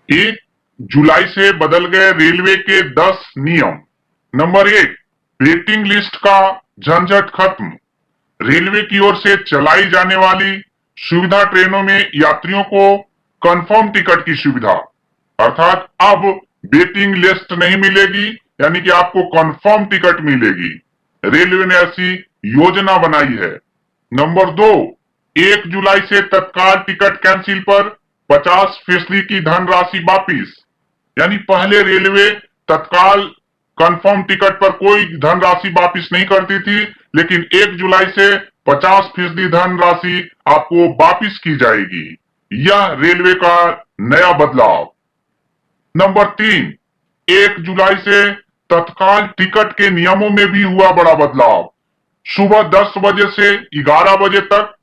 1 जुलाई से बदल गए रेलवे के 10 नियम। नंबर 1, वेटिंग लिस्ट का झंझट खत्म। रेलवे की ओर से चलाई जाने वाली सुविधा ट्रेनों में यात्रियों को कंफर्म टिकट की सुविधा, अर्थात अब वेटिंग लिस्ट नहीं मिलेगी, यानी कि आपको कंफर्म टिकट मिलेगी। रेलवे ने ऐसी योजना बनाई है। नंबर 2, 1 जुलाई से तत्काल टिकट कैंसिल पर 50% की धनराशि वापिस। यानी पहले रेलवे तत्काल कंफर्म टिकट पर कोई धनराशि वापिस नहीं करती थी, लेकिन 1 जुलाई से 50% धनराशि आपको वापिस की जाएगी। यह रेलवे का नया बदलाव। नंबर 3, 1 जुलाई से तत्काल टिकट के नियमों में भी हुआ बड़ा बदलाव। सुबह 10 बजे से 11 बजे तक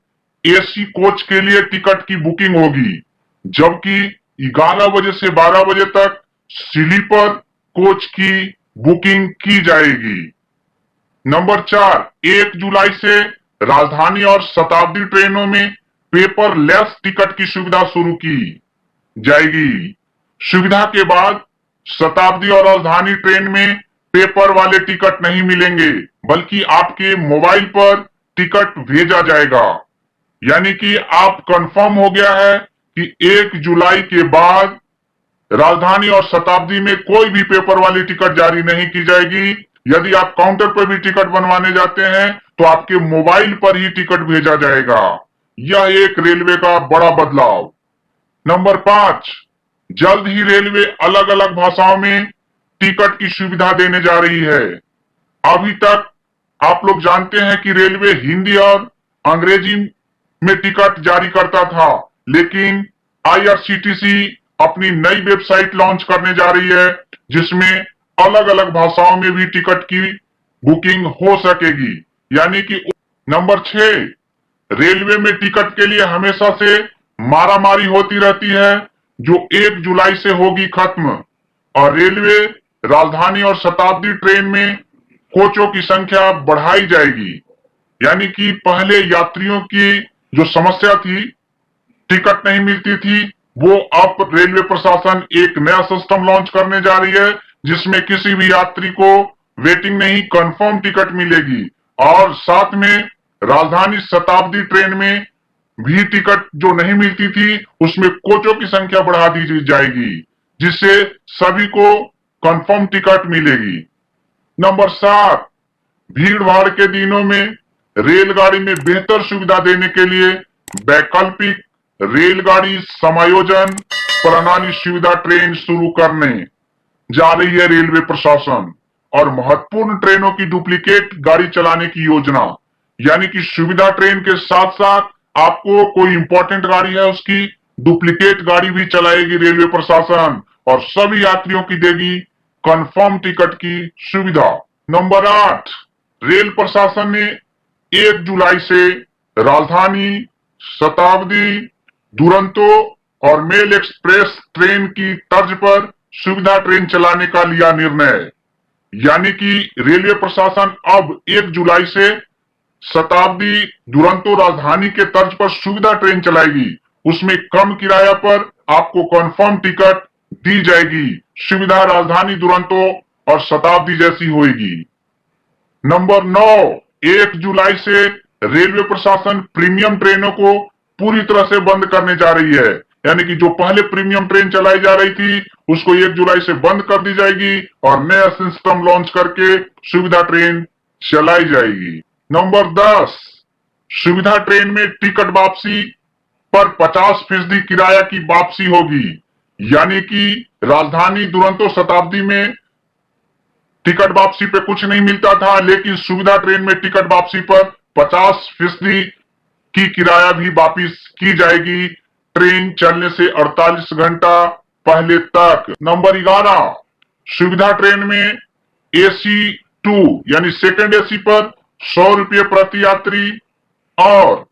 एसी कोच के लिए टिकट की बुकिंग होगी, जबकि 11 बजे से 12 बजे तक स्लीपर कोच की बुकिंग की जाएगी। नंबर 4, 1 जुलाई से राजधानी और शताब्दी ट्रेनों में पेपरलेस टिकट की सुविधा शुरू की जाएगी। सुविधा के बाद शताब्दी और राजधानी ट्रेन में पेपर वाले टिकट नहीं मिलेंगे, बल्कि आपके मोबाइल पर टिकट भेजा जाएगा। यानी कि आप कंफर्म हो गया है कि 1 जुलाई के बाद राजधानी और शताब्दी में कोई भी पेपर वाली टिकट जारी नहीं की जाएगी। यदि आप काउंटर पर भी टिकट बनवाने जाते हैं तो आपके मोबाइल पर ही टिकट भेजा जाएगा। यह एक रेलवे का बड़ा बदलाव। नंबर 5, जल्द ही रेलवे अलग अलग भाषाओं में टिकट की सुविधा देने जा रही है। अभी तक आप लोग जानते हैं कि रेलवे हिंदी और अंग्रेजी में टिकट जारी करता था, लेकिन आईआरसीटीसी अपनी नई वेबसाइट लॉन्च करने जा रही है, जिसमें अलग अलग भाषाओं में भी टिकट की बुकिंग हो सकेगी। यानी कि नंबर 6, रेलवे में टिकट के लिए हमेशा से मारामारी होती रहती है, जो 1 जुलाई से होगी खत्म, और रेलवे राजधानी और शताब्दी ट्रेन में कोचों की संख्या बढ़ाई जाएगी। यानी कि पहले यात्रियों की जो समस्या थी, टिकट नहीं मिलती थी, वो अब रेलवे प्रशासन एक नया सिस्टम लॉन्च करने जा रही है, जिसमें किसी भी यात्री को वेटिंग नहीं, कंफर्म टिकट मिलेगी। और साथ में राजधानी शताब्दी ट्रेन में भी टिकट जो नहीं मिलती थी, उसमें कोचों की संख्या बढ़ा दी जाएगी, जिससे सभी को कंफर्म टिकट मिलेगी। नंबर 7, भीड़ भाड़ के दिनों में रेलगाड़ी में बेहतर सुविधा देने के लिए वैकल्पिक रेलगाड़ी समायोजन प्रणाली सुविधा ट्रेन शुरू करने जा रही है रेलवे प्रशासन, और महत्वपूर्ण ट्रेनों की डुप्लीकेट गाड़ी चलाने की योजना। यानी कि सुविधा ट्रेन के साथ साथ आपको कोई इंपॉर्टेंट गाड़ी है उसकी डुप्लीकेट गाड़ी भी चलाएगी रेलवे प्रशासन, और सभी यात्रियों की देगी कंफर्म टिकट की सुविधा। नंबर 8, रेल प्रशासन ने 1 जुलाई से राजधानी, शताब्दी, दुरंतो और मेल एक्सप्रेस ट्रेन की तर्ज पर सुविधा ट्रेन चलाने का लिया निर्णय। यानी कि रेलवे प्रशासन अब 1 जुलाई से शताब्दी, दुरंतो, राजधानी के तर्ज पर सुविधा ट्रेन चलाएगी। उसमें कम किराया पर आपको कंफर्म टिकट दी जाएगी। सुविधा राजधानी, दुरंतो और शताब्दी जैसी होगी। नंबर 9, 1 जुलाई से रेलवे प्रशासन प्रीमियम ट्रेनों को पूरी तरह से बंद करने जा रही है। यानी कि जो पहले प्रीमियम ट्रेन चलाई जा रही थी, उसको 1 जुलाई से बंद कर दी जाएगी और नया सिस्टम लॉन्च करके सुविधा ट्रेन चलाई जाएगी। नंबर 10, सुविधा ट्रेन में टिकट वापसी पर 50% किराया की वापसी होगी। यानी कि राजधानी, दुरंतो, शताब्दी में टिकट वापसी पे कुछ नहीं मिलता था, लेकिन सुविधा ट्रेन में टिकट वापसी पर 50% की किराया भी वापिस की जाएगी, ट्रेन चलने से 48 घंटा पहले तक। नंबर 11, सुविधा ट्रेन में एसी 2 यानी सेकंड एसी पर 100 रुपये प्रति यात्री और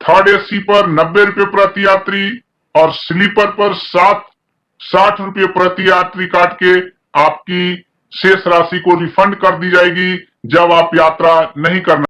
थर्ड एसी पर 90 रुपये प्रति यात्री और स्लीपर पर 60 रुपये प्रति यात्री काट के आपकी शेष राशि को रिफंड कर दी जाएगी जब आप यात्रा नहीं करना